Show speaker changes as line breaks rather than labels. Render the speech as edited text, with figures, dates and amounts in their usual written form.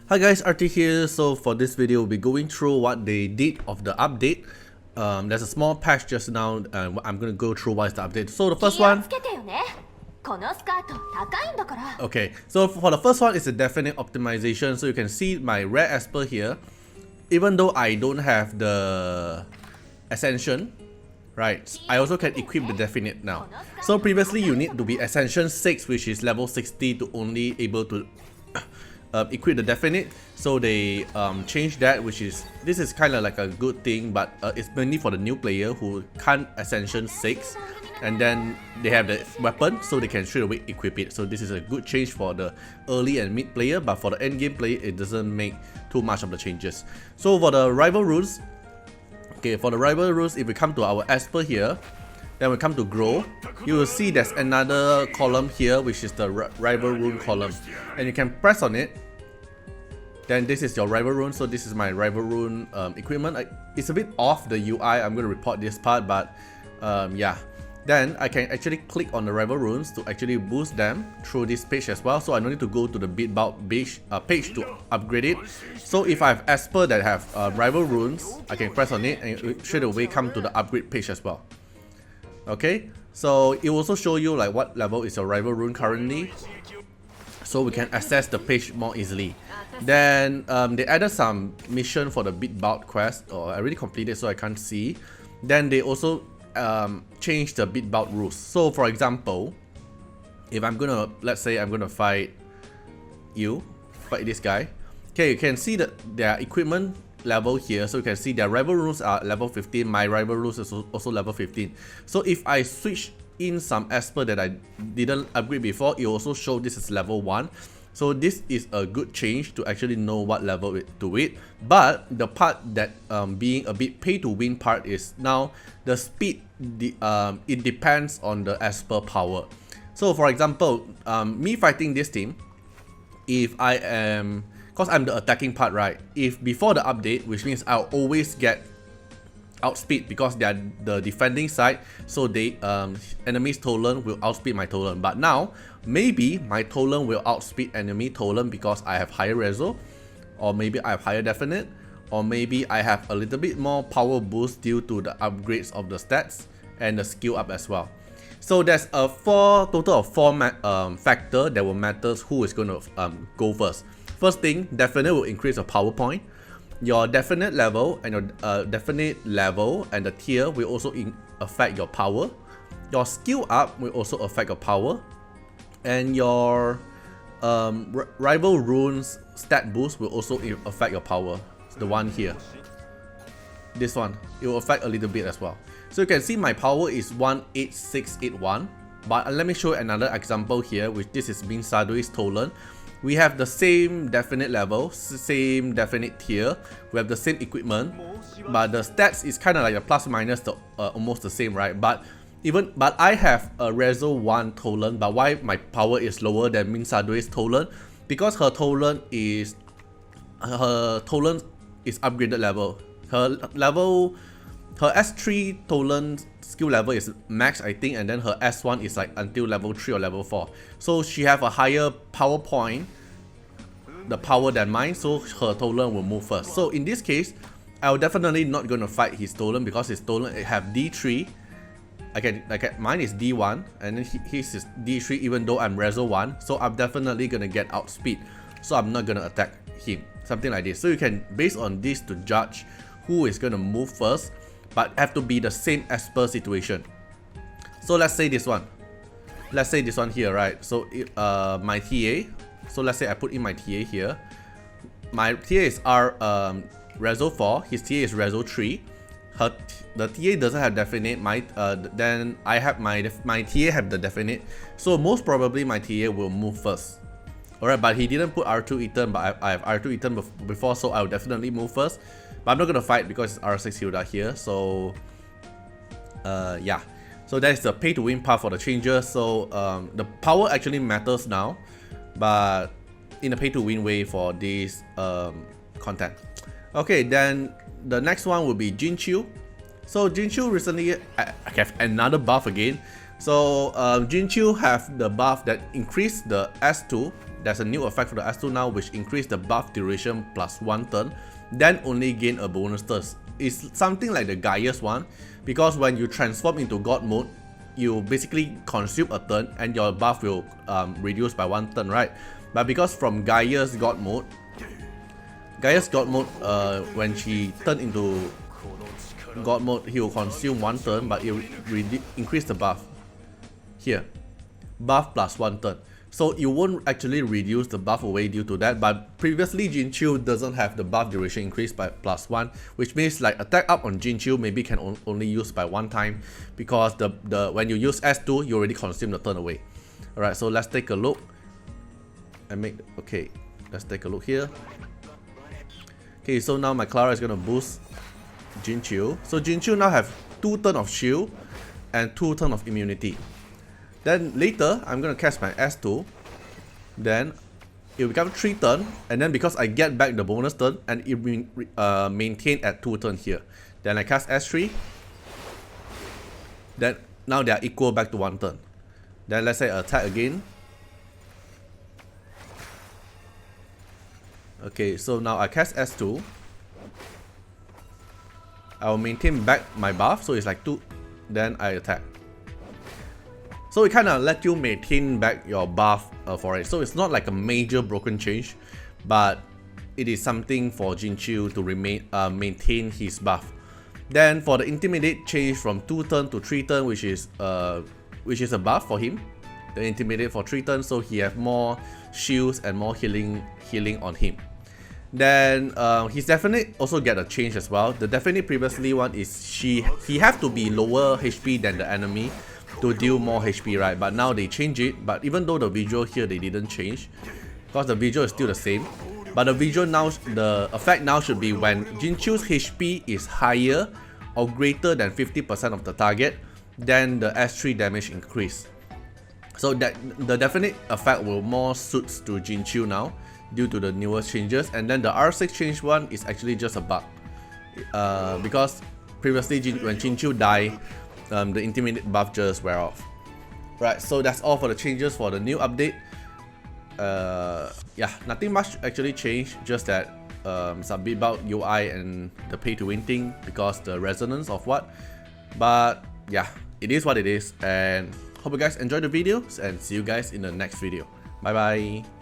Hi guys, Artiar here. So for this video, we'll be going through what they did of the update. There's a small patch just now, and I'm going to go through what is the update. So the first one... Okay, so for the first one, it's a definite optimization. So you can see my rare Esper here. Even though I don't have the Ascension, right, I also can equip the definite now. So previously, you need to be Ascension 6, which is level 60 to only able to... equip the definite, so they changed that, which is, this is kind of like a good thing, but it's mainly for the new player who can't Ascension 6 and then they have the weapon, so they can straight away equip it. So this is a good change for the early and mid player, but for the end game player, it doesn't make too much of the changes. So for the rival rules, okay, for the rival rules, if we come to our Esper here, then we come to grow, you will see there's another column here, which is the rival rune column, and you can press on it. Then this is your rival rune. So this is my rival rune equipment. It's a bit off the UI. I'm going to report this part, but yeah. Then I can actually click on the rival runes to actually boost them through this page as well. So I don't need to go to the bitbound page to upgrade it. So if I have Esper that have rival runes, I can press on it and it straight away come to the upgrade page as well. Okay, so it will also show you like what level is your rival rune currently, so we can access the page more easily. Then they added some mission for the bitbound quest, or I already completed so I can't see. Then they also changed the bitbound rules. So for example, if I'm gonna, let's say I'm gonna fight this guy, okay, you can see that their equipment level here, so you can see their rival rules are level 15, my rival rules is also level 15. So if I switch in some Esper that I didn't upgrade before, it also show this is level 1. So this is a good change to actually know what level to it. But the part that being a bit pay to win part is now the speed, it depends on the Esper power. So for example, me fighting this team, if I am, because I'm the attacking part, right? If before the update, which means I'll always get outspeed because they are the defending side, so they enemy's Tolan will outspeed my Tolan. But now maybe my Tolan will outspeed enemy Tolan because I have higher reso, or maybe I have higher definite, or maybe I have a little bit more power boost due to the upgrades of the stats and the skill up as well. So there's a total of four factor that will matter who is going to go first. First thing, definite will increase your power point. Your definite level and your definite level and the tier will also affect your power. Your skill up will also affect your power. And your rival runes stat boost will also affect your power. It's the one here. This one, it will affect a little bit as well. So you can see my power is 18681. But let me show you another example here, which this is being Sadui's Tolan. We have the same definite level, same definite tier, we have the same equipment, but the stats is kind of like a plus minus almost the same, right? But I have a Rezo 1 Tolan, but why my power is lower than Min Sadui's Tolan? Because her Tolan is upgraded level. Her S3 Tolan skill level is max, I think, and then her S1 is like until level 3 or level 4. So she have a higher power point, the power than mine, so her Tolan will move first. So in this case, I'll definitely not gonna fight his Tolan because his Tolan have D3. Mine is D1 and then his is D3 even though I'm Rezo 1. So I'm definitely gonna get outspeed. So I'm not gonna attack him. Something like this. So you can base on this to judge who is gonna move first, but have to be the same Esper situation. So let's say this one. Let's say this one here, right? So my TA. So let's say I put in my TA here. My TA is Rezo 4. His TA is Rezo 3. The TA doesn't have definite. Then I have my TA have the definite. So most probably my TA will move first. Alright, but he didn't put R2 Ethan, but I have R2 Ethan before, so I'll definitely move first. But I'm not gonna fight because it's R6 Hilda here, so yeah. So that's the pay to win part for the changes. So the power actually matters now, but in a pay to win way for this content. Okay, then the next one will be Jinchu. So Jinchu recently have another buff again. So Jinchu have the buff that increase the S2 there's a new effect for the S2 now which increase the buff duration plus 1 turn, then only gain a bonus turn. It's something like the Gaia's one, because when you transform into God mode, you basically consume a turn and your buff will reduce by 1 turn, right? But because from Gaia's God mode, when she turned into God mode, he will consume 1 turn, but it will increase the buff. Here, buff plus 1 turn. So you won't actually reduce the buff away due to that, but previously Jinchu doesn't have the buff duration increased by plus 1, which means like attack up on Jinchu maybe can only use by 1 time, because when you use S2 you already consume the turn away. Alright, so let's take a look and let's take a look here. Okay, so now my Clara is gonna boost Jinchu. So Jinchu now have 2 turn of shield and 2 turn of immunity. Then later, I'm gonna cast my S2, then it will become 3 turn, and then because I get back the bonus turn, and it will maintain at 2 turn here. Then I cast S3, then now they are equal back to 1 turn. Then let's say attack again. Okay, so now I cast S2. I will maintain back my buff, so it's like 2, then I attack. So it kind of let you maintain back your buff for it. So it's not like a major broken change, but it is something for Jinchu to maintain his buff. Then for the intimidate change from 2 turn to 3 turn, which is a buff for him. The intimidate for 3 turns, so he have more shields and more healing on him. Then his definite also get a change as well. The definite previously one is he have to be lower HP than the enemy to deal more HP, right? But now they change it. But even though the visual here they didn't change, because the visual is still the same. But the visual now, the effect now should be when Jinchu's HP is higher or greater than 50% of the target, then the S3 damage increase. So that the definite effect will more suits to Jinchu now due to the newer changes. And then the R6 change one is actually just a bug, because previously when Jinchu died, the intimidate buff just wear off. Right, so that's all for the changes for the new update. Yeah, nothing much actually changed, just that some bit about UI and the pay to win thing, because the resonance of what. But yeah, it is what it is, and hope you guys enjoyed the videos, and see you guys in the next video. Bye bye.